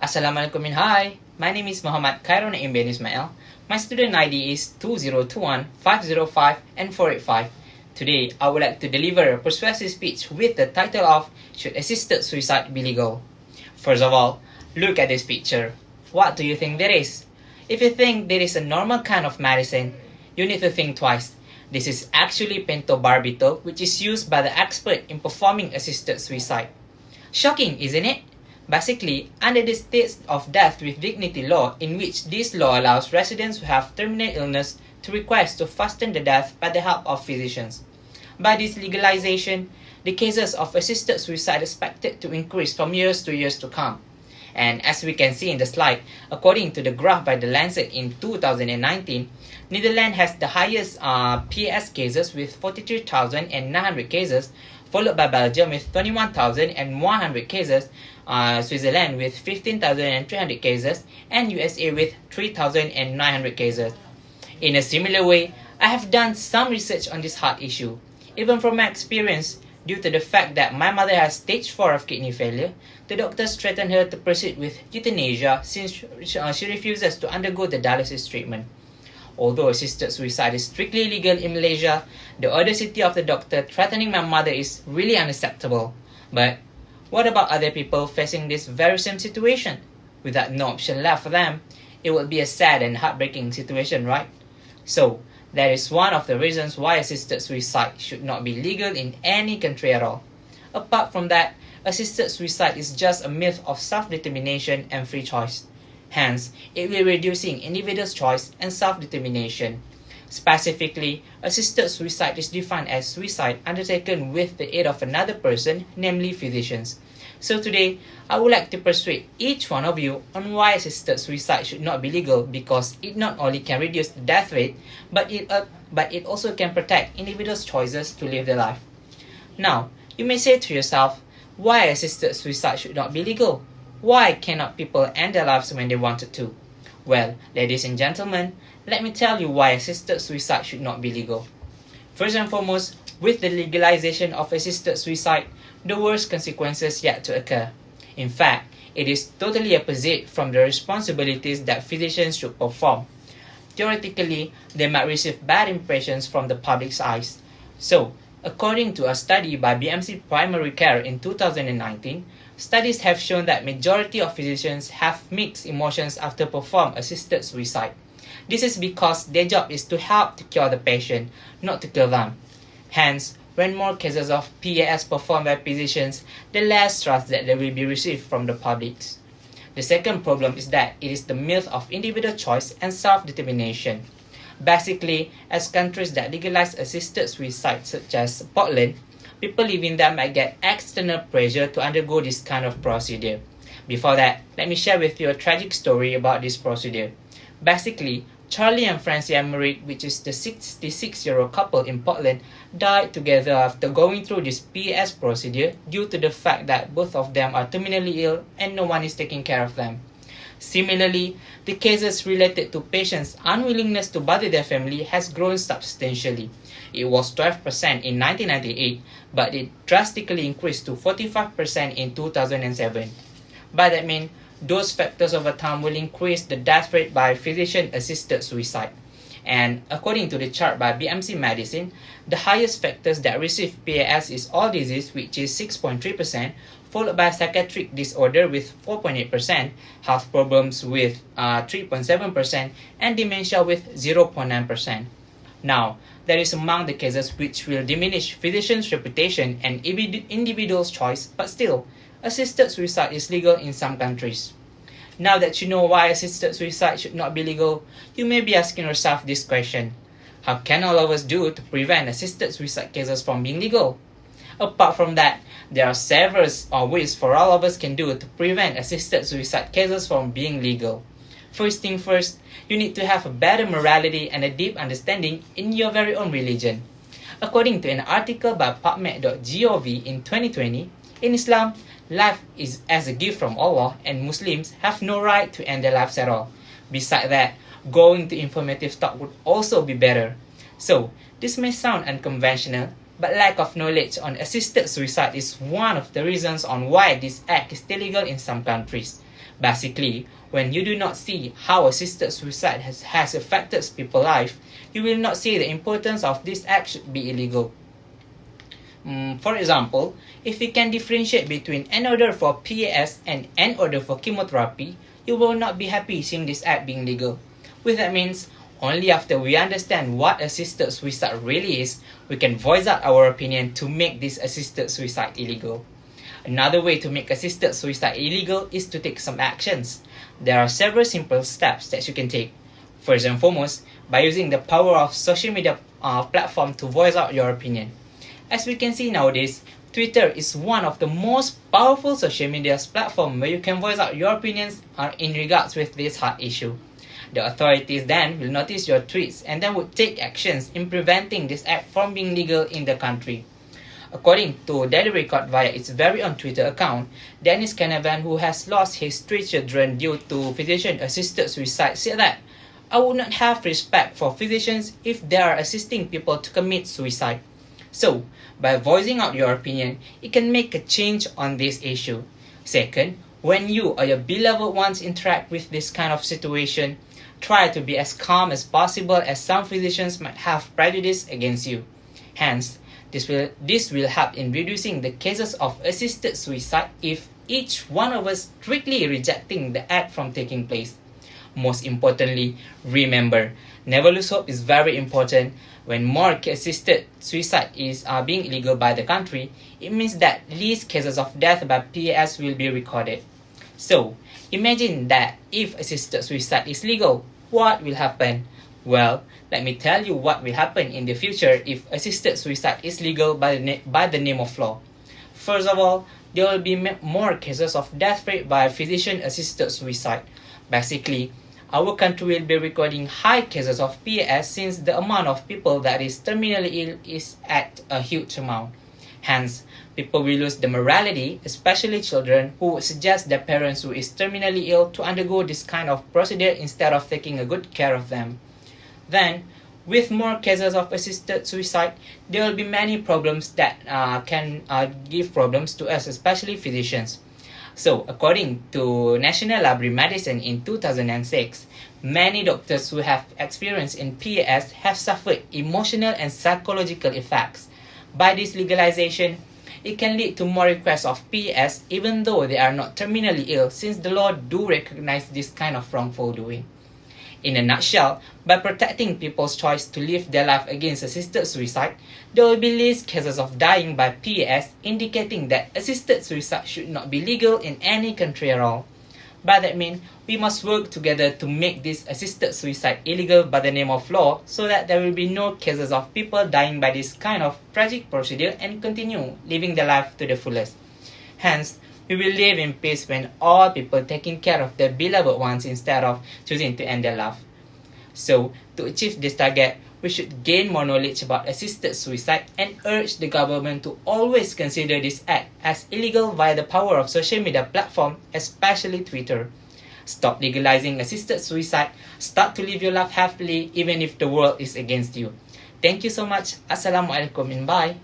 Assalamualaikum and hi. My name is Mohamad Khairul Naim bin Ismail. My student ID is 2021-505 and 485. Today, I would like to deliver a persuasive speech with the title of Should Assisted Suicide Be Legal? First of all, look at this picture. What do you think that is? If you think that is a normal kind of medicine, you need to think twice. This is actually pentobarbital, which is used by the expert in performing assisted suicide. Shocking, isn't it? Basically, under the States of Death with Dignity law, in which this law allows residents who have terminal illness to request to fasten the death by the help of physicians. By this legalization, the cases of assisted suicide are expected to increase from years to years to come. And as we can see in the slide, according to the graph by the Lancet in 2019, Netherlands has the highest PAS cases with 43,900 cases, followed by Belgium with 21,100 cases, Switzerland with 15,300 cases, and USA with 3,900 cases. In a similar way, I have done some research on this heart issue. Even from my experience, due to the fact that my mother has stage 4 of kidney failure, the doctors threatened her to proceed with euthanasia since she refuses to undergo the dialysis treatment. Although assisted suicide is strictly legal in Malaysia, the audacity of the doctor threatening my mother is really unacceptable. But what about other people facing this very same situation? Without no option left for them, it would be a sad and heartbreaking situation, right? So, that is one of the reasons why assisted suicide should not be legal in any country at all. Apart from that, assisted suicide is just a myth of self-determination and free choice. Hence, it will be reducing individuals' choice and self-determination. Specifically, assisted suicide is defined as suicide undertaken with the aid of another person, namely physicians. So today, I would like to persuade each one of you on why assisted suicide should not be legal, because it not only can reduce the death rate, but it also can protect individuals' choices to live their life. Now, you may say to yourself, why assisted suicide should not be legal? Why cannot people end their lives when they wanted to? Well, ladies and gentlemen, let me tell you why assisted suicide should not be legal. First and foremost, with the legalization of assisted suicide, the worst consequences yet to occur. In fact, it is totally opposite from the responsibilities that physicians should perform. Theoretically, they might receive bad impressions from the public's eyes. So, according to a study by BMC Primary Care in 2019, studies have shown that majority of physicians have mixed emotions after perform assisted suicide. This is because their job is to help to cure the patient, not to kill them. Hence, when more cases of PAS performed by physicians, the less trust that they will be received from the public. The second problem is that it is the myth of individual choice and self-determination. Basically, as countries that legalize assisted suicide such as Portland, people living there might get external pressure to undergo this kind of procedure. Before that, let me share with you a tragic story about this procedure. Basically, Charlie and Francie Emmerich, which is the 66-year-old couple in Portland, died together after going through this PAS procedure due to the fact that both of them are terminally ill and no one is taking care of them. Similarly, the cases related to patients' unwillingness to bother their family has grown substantially. It was 12% in 1998, but it drastically increased to 45% in 2007. By that means, those factors over time will increase the death rate by physician-assisted suicide. And according to the chart by BMC Medicine, the highest factors that receive PAS is all disease, which is 6.3%, followed by psychiatric disorder with 4.8%, health problems with 3.7%, and dementia with 0.9%. Now, that is among the cases which will diminish physicians' reputation and individuals' choice, but still, assisted suicide is legal in some countries. Now that you know why assisted suicide should not be legal, you may be asking yourself this question: how can all of us do to prevent assisted suicide cases from being legal? Apart from that, there are several ways for all of us can do to prevent assisted suicide cases from being legal. First thing first, you need to have a better morality and a deep understanding in your very own religion. According to an article by PubMed.gov in 2020, in Islam, life is as a gift from Allah and Muslims have no right to end their lives at all. Besides that, going to informative talk would also be better. So, this may sound unconventional, but lack of knowledge on assisted suicide is one of the reasons on why this act is illegal in some countries. Basically, when you do not see how assisted suicide has affected people's life, you will not see the importance of this act should be illegal. For example, if we can differentiate between an order for PAS and an order for chemotherapy, you will not be happy seeing this act being legal. Which that means, only after we understand what assisted suicide really is, we can voice out our opinion to make this assisted suicide illegal. Another way to make assisted suicide illegal is to take some actions. There are several simple steps that you can take. First and foremost, by using the power of social media platform to voice out your opinion. As we can see nowadays, Twitter is one of the most powerful social media platforms where you can voice out your opinions in regards with this hard issue. The authorities then will notice your tweets and then would take actions in preventing this act from being legal in the country. According to Daily Record via its very own Twitter account, Dennis Canavan, who has lost his 3 children due to physician-assisted suicide, said that, "I would not have respect for physicians if they are assisting people to commit suicide." So, by voicing out your opinion, it can make a change on this issue. Second, when you or your beloved ones interact with this kind of situation, try to be as calm as possible, as some physicians might have prejudice against you. Hence, this will help in reducing the cases of assisted suicide if each one of us strictly rejecting the act from taking place. Most importantly, remember, never lose hope is very important. When more assisted suicide is being illegal by the country, it means that least cases of death by PAS will be recorded. So, imagine that if assisted suicide is legal, what will happen? Well, let me tell you what will happen in the future if assisted suicide is legal by the name of law. First of all, there will be more cases of death rate by physician-assisted suicide. Basically, our country will be recording high cases of PAS since the amount of people that is terminally ill is at a huge amount. Hence, people will lose the morality, especially children, who would suggest their parents who is terminally ill to undergo this kind of procedure instead of taking a good care of them. Then, with more cases of assisted suicide, there will be many problems that can give problems to us, especially physicians. So, according to National Library Medicine in 2006, many doctors who have experience in PAS have suffered emotional and psychological effects. By this legalization, it can lead to more requests of PAS even though they are not terminally ill, since the law do recognize this kind of wrongful doing. In a nutshell, by protecting people's choice to live their life against assisted suicide, there will be less cases of dying by PAS, indicating that assisted suicide should not be legal in any country at all. By that means, we must work together to make this assisted suicide illegal by the name of law, so that there will be no cases of people dying by this kind of tragic procedure and continue living their life to the fullest. Hence, we will live in peace when all people taking care of their beloved ones instead of choosing to end their life. So, to achieve this target, we should gain more knowledge about assisted suicide and urge the government to always consider this act as illegal via the power of social media platform, especially Twitter. Stop legalizing assisted suicide. Start to live your life happily even if the world is against you. Thank you so much. Assalamualaikum and bye.